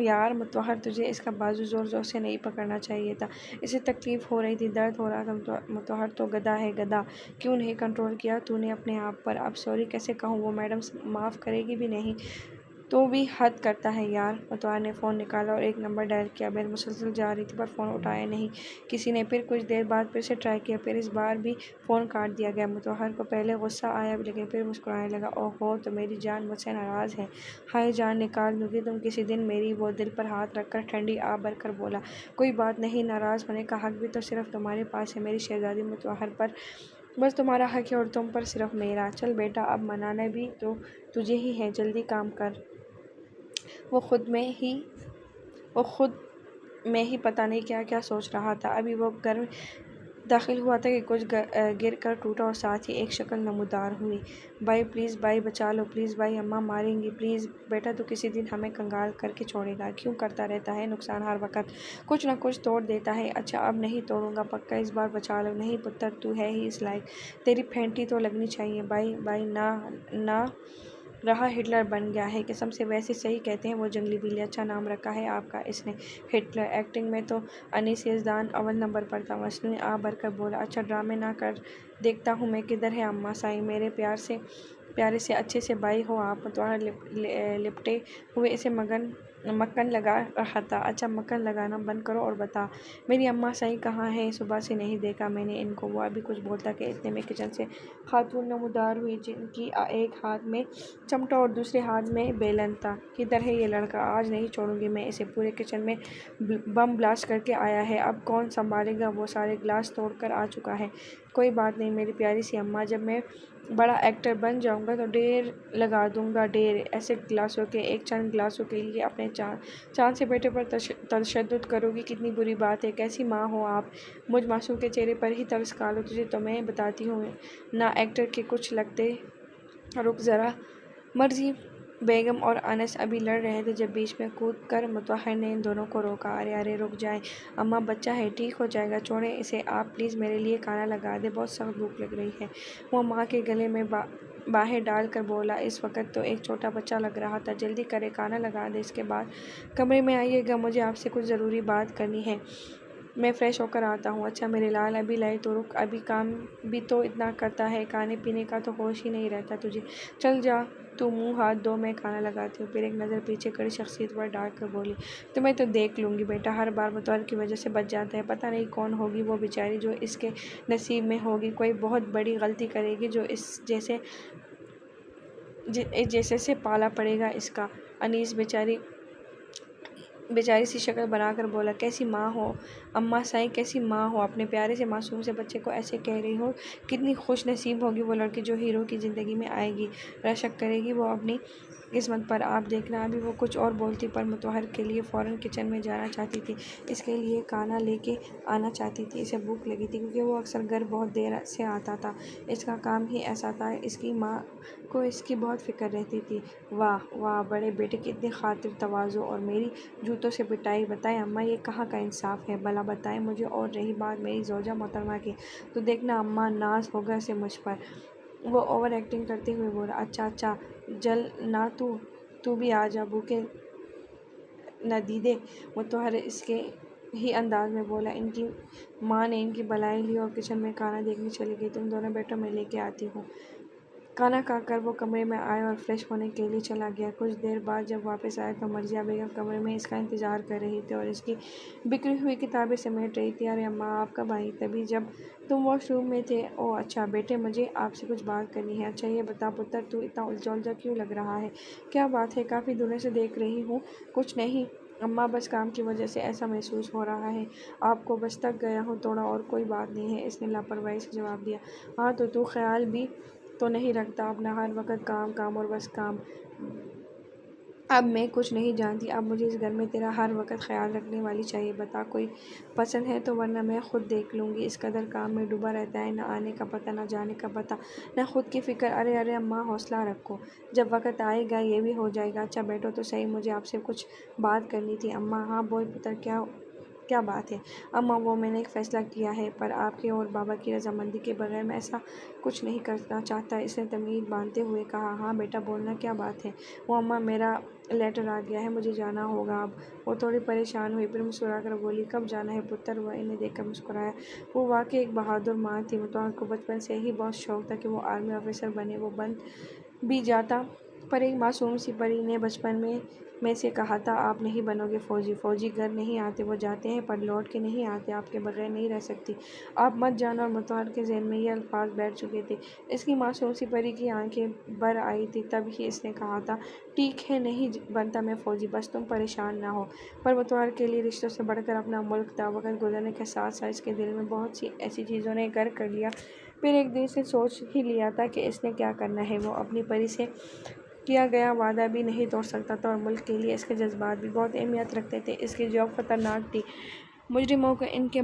یار متوہر، تجھے اس کا بازو زور زور سے نہیں پکڑنا چاہیے تھا، اسے تکلیف ہو رہی تھی، درد ہو رہا تھا۔ متوہر تو گدھا ہے، گدھا، کیوں نہیں کنٹرول کیا تو نے اپنے آپ پر؟ اب سوری کیسے کہوں، وہ میڈم معاف کرے گی بھی نہیں، تو بھی حد کرتا ہے یار۔ متوہر نے فون نکالا اور ایک نمبر ڈائل کیا۔ بیل مسلسل جا رہی تھی پر فون اٹھایا نہیں کسی نے۔ پھر کچھ دیر بعد پھر سے ٹرائی کیا، پھر اس بار بھی فون کاٹ دیا گیا۔ متوہر کو پہلے غصہ آیا لیکن پھر مسکرانے لگا۔ اوہ ہو، تو میری جان مجھ سے ناراض ہے؟ ہائے، جان نکال دوں گی تم کسی دن میری۔ وہ دل پر ہاتھ رکھ کر ٹھنڈی آہ بھر کر بولا۔ کوئی بات نہیں، ناراض ہونے کا حق بھی تو صرف تمہارے پاس ہے میری شہزادی متوہر پر، بس تمہارا حق ہے اور تم پر صرف میرا۔ چل بیٹا، اب منانا بھی تو تجھے ہی ہے، جلدی کام کر۔ وہ خود میں ہی پتہ نہیں کیا کیا سوچ رہا تھا۔ ابھی وہ گھر داخل ہوا تھا کہ کچھ گر کر ٹوٹا اور ساتھ ہی ایک شکل نمودار ہوئی۔ بھائی پلیز، بھائی بچا لو پلیز، بھائی اماں ماریں گی پلیز۔ بیٹا تو کسی دن ہمیں کنگال کر کے چھوڑے گا، کیوں کرتا رہتا ہے نقصان ہر وقت، کچھ نہ کچھ توڑ دیتا ہے۔ اچھا اب نہیں توڑوں گا پکا، اس بار بچا لو۔ نہیں پتر، تو ہے ہی اس لائق، تیری پھینٹی تو لگنی چاہیے۔ بھائی بھائی نہ رہا، ہٹلر بن گیا ہے قسم سے، ویسے صحیح کہتے ہیں وہ جنگلی بلی، اچھا نام رکھا ہے آپ کا اس نے، ہٹلر۔ ایکٹنگ میں تو انیس یزدان اول نمبر پر تھا۔ مصنوعی آہ بھر کر بولا۔ اچھا ڈرامے نہ کر، دیکھتا ہوں میں کدھر ہے اماں سائیں، میرے پیارے سے اچھے سے بھائی ہو آپ۔ متوہر لپٹے ہوئے اسے مکھن لگا رہا تھا۔ اچھا مکھن لگانا بند کرو اور بتا، میری اماں سائیں کہاں ہے؟ صبح سے نہیں دیکھا میں نے ان کو۔ وہ ابھی کچھ بولتا کہ اتنے میں کچن سے خاتون نمودار ہوئی جن کی ایک ہاتھ میں چمٹا اور دوسرے ہاتھ میں بیلن تھا۔ کدھر ہے یہ لڑکا؟ آج نہیں چھوڑوں گی میں اسے، پورے کچن میں بم بلاسٹ کر کے آیا ہے، اب کون سنبھالے گا؟ وہ سارے گلاس توڑ کر آ چکا ہے۔ کوئی بات نہیں میری پیاری سی اماں، جب میں بڑا ایکٹر بن جاؤں گا تو ڈھیر لگا دوں گا، ڈھیر ایسے گلاسوں کے۔ ایک چند گلاسوں کے لیے اپنے چاند سے بیٹے پر تشدد کرو گی، کتنی بری بات ہے، کیسی ماں ہو آپ؟ مجھ معصوم کے چہرے پر ہی ترس کھا لو، تجھے تو میں بتاتی ہوں نہ ایکٹر کے کچھ لگتے۔ رک ذرا۔ مرضی بیگم اور انس ابھی لڑ رہے تھے جب بیچ میں کود کر متوہر نے ان دونوں کو روکا۔ ارے ارے رک جائیں اماں، بچہ ہے ٹھیک ہو جائے گا، چھوڑیں اسے آپ پلیز، میرے لیے کھانا لگا دیں، بہت سخت بھوک لگ رہی ہے۔ وہ ماں کے گلے میں باہیں ڈال کر بولا۔ اس وقت تو ایک چھوٹا بچہ لگ رہا تھا، جلدی کرے کھانا لگا دے، اس کے بعد کمرے میں آئیے گا، مجھے آپ سے کچھ ضروری بات کرنی ہے، میں فریش ہو کر آتا ہوں۔ اچھا میرے لال، ابھی لائے تو رک، ابھی کام بھی تو اتنا کرتا ہے، کھانے پینے کا تو ہوش ہی نہیں رہتا تجھے، چل جا تو منہ ہاتھ دھو، میں کھانا لگاتی ہوں۔ پھر ایک نظر پیچھے کھڑی شخصیت پر ڈال کر بولی۔ تمہیں تو دیکھ لوں گی بیٹا، ہر بار متوہر کی وجہ سے بچ جاتا ہے، پتہ نہیں کون ہوگی وہ بیچاری جو اس کے نصیب میں ہوگی، کوئی بہت بڑی غلطی کرے گی جو اس جیسے سے پالا پڑے گا اس کا۔ انیس بیچاری سی شکل بنا کر بولا۔ کیسی ماں ہو اماں سائیں، کیسی ماں ہو، اپنے پیارے سے معصوم سے بچے کو ایسے کہہ رہی ہو، کتنی خوش نصیب ہوگی وہ لڑکی جو ہیرو کی زندگی میں آئے گی، رشک کرے گی وہ اپنی قسمت پر۔ آپ دیکھنا۔ ابھی وہ کچھ اور بولتی پر متوہر کے لیے فوراً کچن میں جانا چاہتی تھی، اس کے لیے کھانا لے کے آنا چاہتی تھی، اسے بھوک لگی تھی کیونکہ وہ اکثر گھر بہت دیر سے آتا تھا، اس کا کام ہی ایسا تھا، اس کی ماں کو اس کی بہت فکر رہتی تھی۔ واہ واہ، بڑے بیٹے کی اتنی خاطر تواضع اور میری جوتوں سے پٹائی، بتائیں اماں یہ کہاں کا انصاف ہے بھلا، بتائیں مجھے۔ اور رہی بات میری زوجہ محترمہ کی تو دیکھنا اماں، ناز ہوگا اسے مجھ پر۔ وہ اوور ایکٹنگ کرتے ہوئے بولا۔ اچھا جل نہ تو بھی آ جا، بھوکے ندیدے، متوہر اس کے ہی انداز میں بولا۔ ان کی ماں نے ان کی بلائی لی اور کچن میں کھانا دیکھنے چلی گئی۔ تم دونوں بیٹھو، میں لے کے آتی ہوں۔ کھانا کھا کر وہ کمرے میں آیا اور فریش ہونے کے لیے چلا گیا۔ کچھ دیر بعد جب واپس آیا تو مرضیہ بیگم کمرے میں اس کا انتظار کر رہی تھی اور اس کی بکھری ہوئی کتابیں سمیٹ رہی تھی۔ ارے اماں آپ کب آئیں؟ تبھی جب تم واش روم میں تھے۔ اوہ اچھا بیٹے، مجھے آپ سے کچھ بات کرنی ہے۔ اچھا یہ بتا پتر، تو اتنا الجھا کیوں لگ رہا ہے، کیا بات ہے؟ کافی دنوں سے دیکھ رہی ہوں۔ کچھ نہیں اماں، بس کام کی وجہ سے ایسا محسوس ہو رہا ہے، آپ کو بس تھک گیا ہوں تھوڑا، اور کوئی بات نہیں ہے، اس نے لاپرواہی سے جواب دیا۔ ہاں تو خیال بھی تو نہیں رکھتا اپنا، ہر وقت کام کام اور بس کام۔ اب میں کچھ نہیں جانتی، اب مجھے اس گھر میں تیرا ہر وقت خیال رکھنے والی چاہیے، بتا کوئی پسند ہے تو، ورنہ میں خود دیکھ لوں گی۔ اس قدر کام میں ڈوبا رہتا ہے، نہ آنے کا پتہ نہ جانے کا پتہ، نہ خود کی فکر۔ ارے اماں حوصلہ رکھو، جب وقت آئے گا یہ بھی ہو جائے گا۔ اچھا بیٹھو تو صحیح، مجھے آپ سے کچھ بات کرنی تھی۔ اماں ہاں بول پتر، کیا بات ہے؟ اماں وہ میں نے ایک فیصلہ کیا ہے، پر آپ کے اور بابا کی رضامندی کے بغیر میں ایسا کچھ نہیں کرنا چاہتا، اس نے تمیز باندھتے ہوئے کہا۔ ہاں بیٹا بولنا، کیا بات ہے؟ وہ اماں، میرا لیٹر آ گیا ہے، مجھے جانا ہوگا اب۔ وہ تھوڑی پریشان ہوئی، پھر مسکرا کر بولی، کب جانا ہے پتر؟ وہ انہیں دیکھ کر مسکرایا۔ وہ واقعی ایک بہادر ماں تھی۔ متوہر کو بچپن سے ہی بہت شوق تھا کہ وہ آرمی آفیسر بنے۔ وہ بن بھی جاتا، پر ایک معصوم سی پری نے بچپن میں سے کہا تھا، آپ نہیں بنو گے فوجی۔ فوجی گھر نہیں آتے، وہ جاتے ہیں پر لوٹ کے نہیں آتے، آپ کے بغیر نہیں رہ سکتی، آپ مت جانا۔ اور متوہر کے ذہن میں یہ الفاظ بیٹھ چکے تھے۔ اس کی معصوم سی پری کی آنکھیں بھر آئی تھیں، تب ہی اس نے کہا تھا، ٹھیک ہے، نہیں بنتا میں فوجی، بس تم پریشان نہ ہو۔ پر متوہر کے لیے رشتوں سے بڑھ کر اپنا ملک تھا۔ وقت گزرنے کے ساتھ ساتھ اس کے دل میں بہت سی ایسی چیزوں نے گھر کر لیا۔ پھر ایک دن اس نے سوچ ہی لیا تھا کہ اس نے کیا کرنا ہے۔ وہ اپنی پری سے کیا گیا وعدہ بھی نہیں توڑ سکتا تھا، اور ملک کے لیے اس کے جذبات بھی بہت اہمیت رکھتے تھے۔ اس کی جاب خطرناک تھی، مجرموں کو ان کے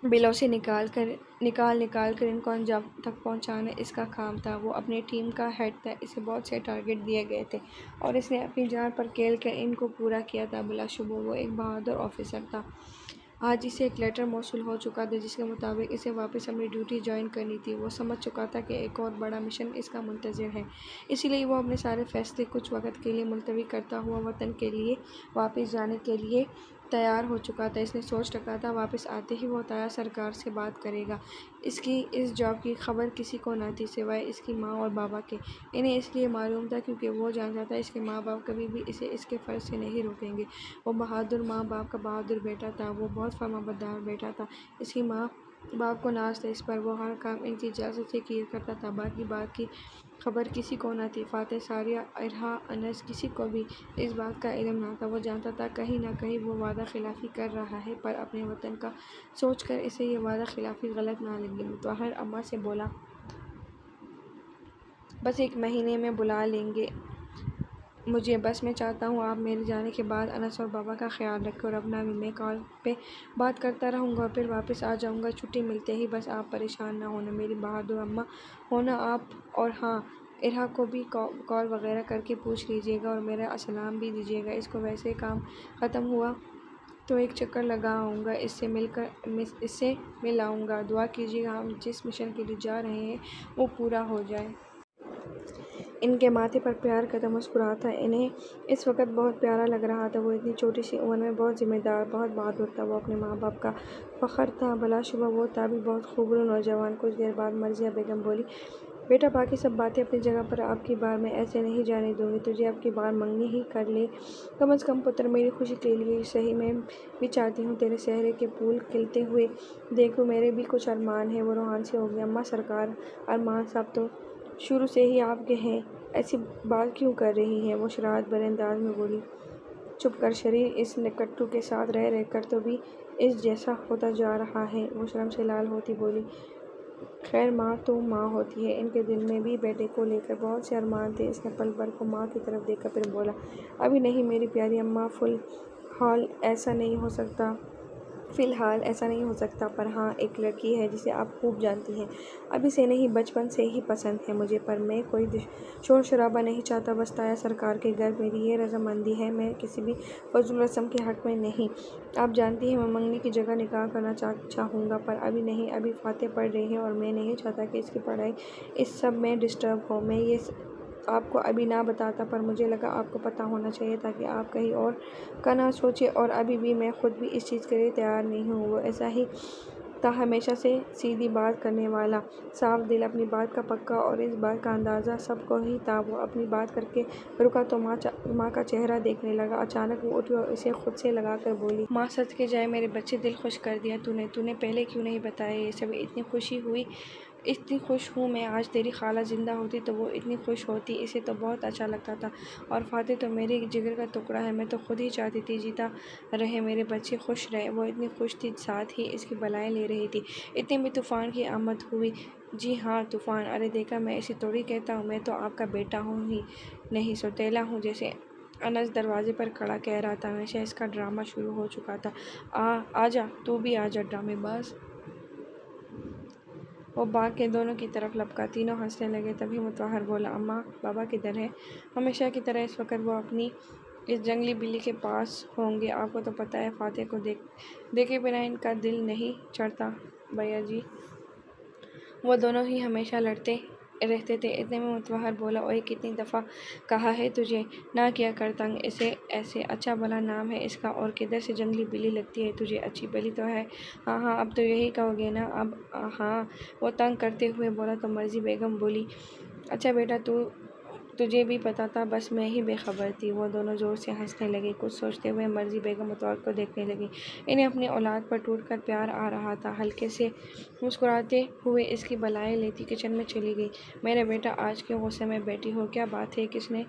بلوں سے نکال کر ان کو انجام تک پہنچانا اس کا کام تھا۔ وہ اپنی ٹیم کا ہیڈ تھا، اسے بہت سے ٹارگٹ دیے گئے تھے اور اس نے اپنی جان پر کھیل کر ان کو پورا کیا تھا۔ بلا شبہ وہ ایک بہادر آفیسر تھا۔ آج اسے ایک لیٹر موصول ہو چکا تھا جس کے مطابق اسے واپس اپنی ڈیوٹی جوائن کرنی تھی۔ وہ سمجھ چکا تھا کہ ایک اور بڑا مشن اس کا منتظر ہے، اسی لیے وہ اپنے سارے فیصلے کچھ وقت کے لیے ملتوی کرتا ہوا وطن کے لیے واپس جانے کے لیے تیار ہو چکا تھا۔ اس نے سوچ رکھا تھا، واپس آتے ہی وہ طیار سرکار سے بات کرے گا۔ اس کی اس جاب کی خبر کسی کو نہ تھی سوائے اس کی ماں اور بابا کے۔ انہیں اس لیے معلوم تھا کیونکہ وہ جانتا تھا اس کے ماں باپ کبھی بھی اسے اس کے فرض سے نہیں روکیں گے۔ وہ بہادر ماں باپ کا بہادر بیٹا تھا، وہ بہت فرمانبردار بیٹا تھا۔ اس کی ماں باپ کو ناز تھا اس پر، وہ ہر کام ان کی اجازت سے کیا کرتا تھا۔ باقی بات کی خبر کسی کو نہ تھی، فاتح، ساریہ، ارحا، انس، کسی کو بھی اس بات کا علم نہ تھا۔ وہ جانتا تھا کہیں نہ کہیں وہ وعدہ خلافی کر رہا ہے، پر اپنے وطن کا سوچ کر اسے یہ وعدہ خلافی غلط نہ لگی۔ متوہر اماں سے بولا، بس 1 مہینے میں بلا لیں گے مجھے، بس میں چاہتا ہوں آپ میرے جانے کے بعد انس اور بابا کا خیال رکھیں، اور اپنا بھی میں کال پہ بات کرتا رہوں گا اور پھر واپس آ جاؤں گا چھٹی ملتے ہی۔ بس آپ پریشان نہ ہونا، میری بہادر اماں ہونا آپ۔ اور ہاں، ارحا کو بھی کال وغیرہ کر کے پوچھ لیجیے گا اور میرا سلام بھی دیجیے گا۔ اس کو ویسے کام ختم ہوا تو ایک چکر لگا آؤں گا، اس سے مل آؤں گا۔ دعا کیجیے گا ہم جس مشن کے لیے جا رہے ہیں وہ پورا ہو جائے۔ ان کے ماتھے پر پیار کا مسکراہٹ تھا، انہیں اس وقت بہت پیارا لگ رہا تھا۔ وہ اتنی چھوٹی سی عمر میں بہت ذمہ دار، بہت بہادر تھا۔ وہ اپنے ماں باپ کا فخر تھا۔ بلا شبہ وہ تھا بھی بہت خوبصورت نوجوان۔ کچھ دیر بعد مرضیہ بیگم بولی، بیٹا باقی سب باتیں اپنی جگہ پر، اب کی بار میں ایسے نہیں جانے دوں گی تجھے، اب کی بار منگنی ہی کر لے کم از کم پتر، میری خوشی کے لیے صحیح۔ میں بھی چاہتی ہوں تیرے چہرے کے پھول کھلتے ہوئے دیکھوں، میرے بھی کچھ ارمان ہیں۔ وہ روحانی سی ہو گئی، اماں سرکار ارمان سب تو شروع سے ہی آپ کے ہیں، ایسی بات کیوں کر رہی ہیں؟ وہ شرارت بھرے انداز میں بولی، چپ کر شریر، اس نکٹو کے ساتھ رہ کر تو بھی اس جیسا ہوتا جا رہا ہے۔ وہ شرم سے لال ہوتی بولی، خیر ماں تو ماں ہوتی ہے، ان کے دل میں بھی بیٹے کو لے کر بہت سے ارمان تھے۔ اس نے پل بھر کو ماں کی طرف دیکھا، پھر بولا، ابھی نہیں میری پیاری اماں، فی الحال ایسا نہیں ہو سکتا، پر ہاں ایک لڑکی ہے جسے آپ خوب جانتی ہیں، ابھی سے نہیں بچپن سے ہی پسند ہے مجھے، پر میں کوئی شور شرابہ نہیں چاہتا، بس طیار سرکار کے گھر میری یہ رضامندی ہے، میں کسی بھی فضول رسم کے حق میں نہیں۔ آپ جانتی ہیں میں منگنی کی جگہ نکاح کرنا چاہوں گا، پر ابھی نہیں، ابھی فاتح پڑھ رہی ہے اور میں نہیں چاہتا کہ اس کی پڑھائی اس سب میں ڈسٹرب ہو۔ میں یہ آپ کو ابھی نہ بتاتا، پر مجھے لگا آپ کو پتہ ہونا چاہیے تاکہ آپ کہیں اور کا نہ سوچیں، اور ابھی بھی میں خود بھی اس چیز کے لیے تیار نہیں ہوں۔ وہ ایسا ہی تھا، ہمیشہ سے سیدھی بات کرنے والا، صاف دل، اپنی بات کا پکا، اور اس بات کا اندازہ سب کو ہی تھا۔ وہ اپنی بات کر کے رکا تو ماں کا چہرہ دیکھنے لگا۔ اچانک وہ اٹھی اور اسے خود سے لگا کر بولی، ماں سچ کے جائے میرے بچے، دل خوش کر دیا تو نے پہلے کیوں نہیں بتایا یہ سب؟ اتنی خوش ہوں میں، آج تیری خالہ زندہ ہوتی تو وہ اتنی خوش ہوتی، اسے تو بہت اچھا لگتا تھا، اور فاتح تو میرے جگر کا ٹکڑا ہے، میں تو خود ہی چاہتی تھی جیتا رہے میرے بچے، خوش رہے۔ وہ اتنی خوش تھی، ساتھ ہی اس کی بلائیں لے رہی تھی۔ اتنے میں طوفان کی آمد ہوئی۔ جی ہاں طوفان، ارے دیکھا، میں اسے تھوڑی کہتا ہوں، میں تو آپ کا بیٹا ہوں ہی نہیں، سوتیلا ہوں جیسے انس دروازے پر کھڑا کہہ رہا تھا۔ ہمیشہ اس کا ڈرامہ شروع ہو چکا تھا، آجا تو بھی آجا ڈرامے باز۔ وہ بھاگ کے دونوں کی طرف لپکا، تینوں ہنسنے لگے۔ تبھی متوہر بولا، اماں بابا کدھر ہیں؟ ہمیشہ کی طرح اس وقت وہ اپنی اس جنگلی بلی کے پاس ہوں گے، آپ کو تو پتہ ہے فاتح کو دیکھے بنا ان کا دل نہیں چڑھتا بھیا جی، وہ دونوں ہی ہمیشہ لڑتے رہتے تھے۔ اتنے میں متوہر بولا، اوئے کتنی دفعہ کہا ہے تجھے، نہ کیا کر تنگ اسے ایسے، اچھا بھلا نام ہے اس کا، اور کدھر سے جنگلی بلی لگتی ہے تجھے، اچھی بلی تو ہے۔ ہاں ہاں اب تو یہی کہو گے نا اب؟ ہاں، وہ تنگ کرتے ہوئے بولا۔ تو مرضی بیگم بولی، اچھا بیٹا تجھے بھی پتا تھا، بس میں ہی بے خبر تھی۔ وہ دونوں زور سے ہنسنے لگے۔ کچھ سوچتے ہوئے مرضی بیگم متوہر کو دیکھنے لگی۔ انہیں اپنی اولاد پر ٹوٹ کر پیار آ رہا تھا۔ ہلکے سے مسکراتے ہوئے اس کی بلائیں لیتی کچن میں چلی گئی۔ میرا بیٹا آج کیوں غصے میں بیٹھی ہو؟ کیا بات ہے؟ کس نے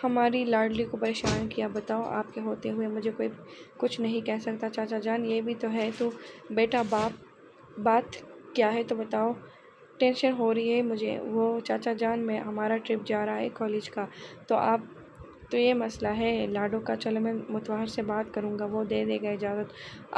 ہماری لاڈلی کو پریشان کیا؟ بتاؤ، آپ کے ہوتے ہوئے مجھے کوئی کچھ نہیں کہہ سکتا۔ چاچا جان یہ بھی تو ہے تو بیٹا بات کیا ہے تو بتاؤ، ٹینشن ہو رہی ہے مجھے۔ وہ چاچا جان ہمارا ٹرپ جا رہا ہے کالج کا، تو یہ مسئلہ ہے لاڈو کا۔ چلو میں متوہر سے بات کروں گا، وہ دے دے گا اجازت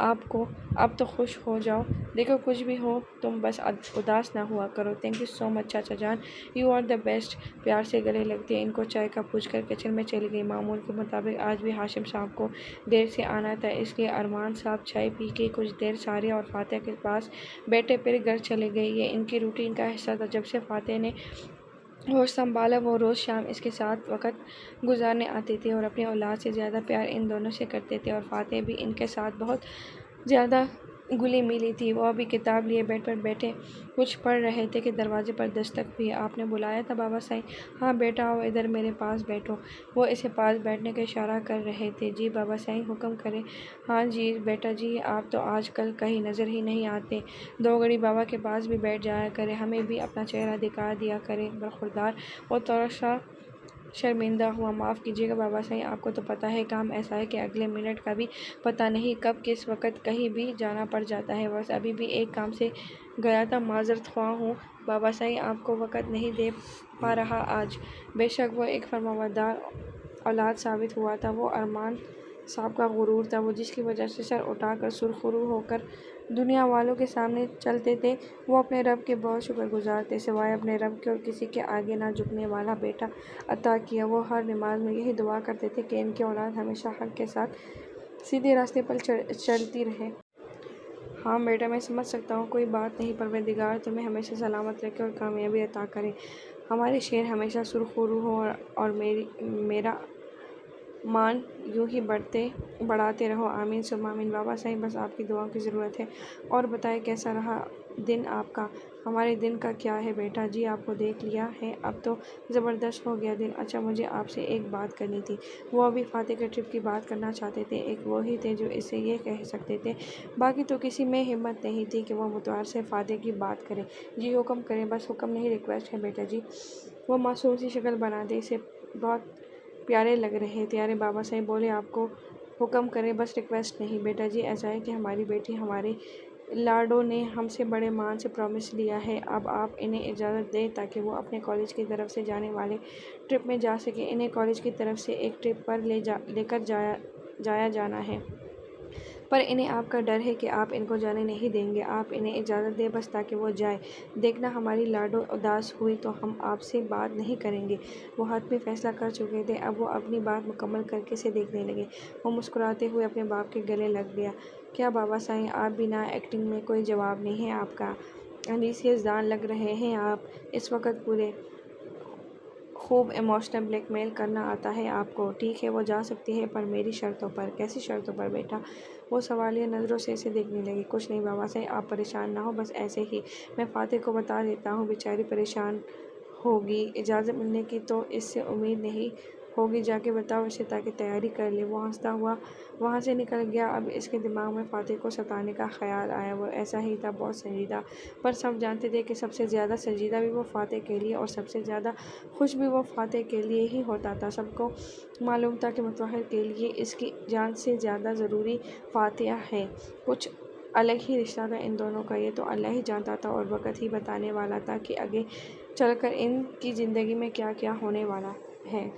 آپ کو۔ اب تو خوش ہو جاؤ۔ دیکھو کچھ بھی ہو تم بس اداس نہ ہوا کرو۔ تھینک یو سو مچ چاچا جان، یو آر دا بیسٹ۔ پیار سے گلے لگتے ان کو چائے کا پوچھ کر کچن میں چلی گئی۔ معمول کے مطابق آج بھی ہاشم صاحب کو دیر سے آنا تھا، اس لیے ارمان صاحب چائے پی کے کچھ دیر ساریہ اور فاتح کے پاس بیٹھے پھر گھر چلے گئے۔ یہ ان کی روٹین کا حصہ تھا۔ جب سے فاتح نے ہوش سنبھالا وہ روز شام اس کے ساتھ وقت گزارنے آتے تھے اور اپنی اولاد سے زیادہ پیار ان دونوں سے کرتے تھے، اور فاتح بھی ان کے ساتھ بہت زیادہ گلی ملی تھی۔ وہ ابھی کتاب لیے بیڈ پر بیٹھے کچھ پڑھ رہے تھے کہ دروازے پر دستک ہوئی۔ آپ نے بلایا تھا بابا صاحب؟ ہاں بیٹا آؤ ادھر میرے پاس بیٹھو۔ وہ اسے پاس بیٹھنے کا اشارہ کر رہے تھے۔ جی بابا صاحب حکم کریں۔ ہاں جی بیٹا جی، آپ تو آج کل کہیں نظر ہی نہیں آتے، دو گھڑی بابا کے پاس بھی بیٹھ جایا کریں، ہمیں بھی اپنا چہرہ دکھا دیا کریں۔ برخوردار وہ تھوڑا سا شرمندہ ہوا۔ معاف کیجیے گا بابا صاحب، آپ کو تو پتہ ہے کام ایسا ہے کہ اگلے منٹ کا بھی پتہ نہیں کب کس وقت کہیں بھی جانا پڑ جاتا ہے۔ بس ابھی بھی ایک کام سے گیا تھا، معذرت خواہ ہوں بابا صاحب، آپ کو وقت نہیں دے پا رہا آج۔ بے شک وہ ایک فرمانبردار اولاد ثابت ہوا تھا۔ وہ ارمان صاحب کا غرور تھا، وہ جس کی وجہ سے سر اٹھا کر سرخرو ہو کر دنیا والوں کے سامنے چلتے تھے۔ وہ اپنے رب کے بہت شکر گزار تھے، سوائے اپنے رب کے اور کسی کے آگے نہ جھکنے والا بیٹا عطا کیا۔ وہ ہر نماز میں یہی دعا کرتے تھے کہ ان کی اولاد ہمیشہ حق کے ساتھ سیدھے راستے پر چلتی رہے۔ ہاں بیٹا میں سمجھ سکتا ہوں، کوئی بات نہیں، پروردگار تمہیں ہمیشہ سلامت رکھے اور کامیابی عطا کرے، ہمارے شیر ہمیشہ سرخرو ہو اور میرا مان یوں ہی بڑھاتے رہو، آمین ثم آمین۔ بابا صاحب بس آپ کی دعاؤں کی ضرورت ہے۔ اور بتائیں کیسا رہا دن آپ کا؟ ہمارے دن کا کیا ہے بیٹا جی، آپ کو دیکھ لیا ہے اب تو زبردست ہو گیا دن۔ اچھا مجھے آپ سے ایک بات کرنی تھی۔ وہ ابھی فاتح کے ٹرپ کی بات کرنا چاہتے تھے، ایک وہی تھے جو اس سے یہ کہہ سکتے تھے، باقی تو کسی میں ہمت نہیں تھی کہ وہ متوہر سے فاتح کی بات کرے۔ جی حکم کریں، بس حکم نہیں ریکویسٹ ہے بیٹا جی۔ وہ معصوم سی شکل بناتے اسے بہت پیارے لگ رہے تھے۔ ارے بابا صاحب بولے آپ کو حکم کریں، بس ریکویسٹ نہیں۔ بیٹا جی ایسا ہے کہ ہماری بیٹی ہمارے لاڈو نے ہم سے بڑے مان سے پرامس لیا ہے، اب آپ انہیں اجازت دیں تاکہ وہ اپنے کالج کی طرف سے جانے والے ٹرپ میں جا سکیں۔ انہیں کالج کی طرف سے ایک ٹرپ پر لے کر جایا جانا ہے، پر انہیں آپ کا ڈر ہے کہ آپ ان کو جانے نہیں دیں گے۔ آپ انہیں اجازت دیں بس تاکہ وہ جائیں۔ دیکھنا ہماری لاڈو اداس ہوئی تو ہم آپ سے بات نہیں کریں گے۔ وہ حتمی فیصلہ کر چکے تھے، اب وہ اپنی بات مکمل کر کے اسے دیکھنے لگے۔ وہ مسکراتے ہوئے اپنے باپ کے گلے لگ گیا۔ کیا بابا صاحب آپ بھی نہ ایکٹنگ میں کوئی جواب نہیں ہے آپ کا؟ انیسیس دان لگ رہے ہیں آپ اس وقت پورے، خوب ایموشنل بلیک میل کرنا آتا ہے آپ کو۔ ٹھیک ہے وہ جا سکتی ہے، پر میری شرطوں پر۔ کیسی شرطوں پر بیٹا؟ وہ سوالیہ نظروں سے اسے دیکھنے لگی۔ کچھ نہیں بابا صاحب، آپ پریشان نہ ہوں، بس ایسے ہی میں فاتح کو بتا دیتا ہوں، بیچاری پریشان ہوگی۔ اجازت ملنے کی تو اس سے امید نہیں ہوگی، جا کے بتاؤ اسے تاکہ تیاری کر لے۔ وہ ہنستا ہوا وہاں سے نکل گیا۔ اب اس کے دماغ میں فاتح کو ستانے کا خیال آیا۔ وہ ایسا ہی تھا، بہت سنجیدہ، پر سب جانتے تھے کہ سب سے زیادہ سنجیدہ بھی وہ فاتح کے لیے اور سب سے زیادہ خوش بھی وہ فاتح کے لیے ہی ہوتا تھا۔ سب کو معلوم تھا کہ متوہر کے لیے اس کی جان سے زیادہ ضروری فاتح ہے، کچھ الگ ہی رشتہ تھا ان دونوں کا، یہ تو اللہ ہی جانتا تھا اور وقت ہی بتانے والا تھا کہ آگے چل کر ان کی زندگی میں کیا کیا ہونے والا ہے۔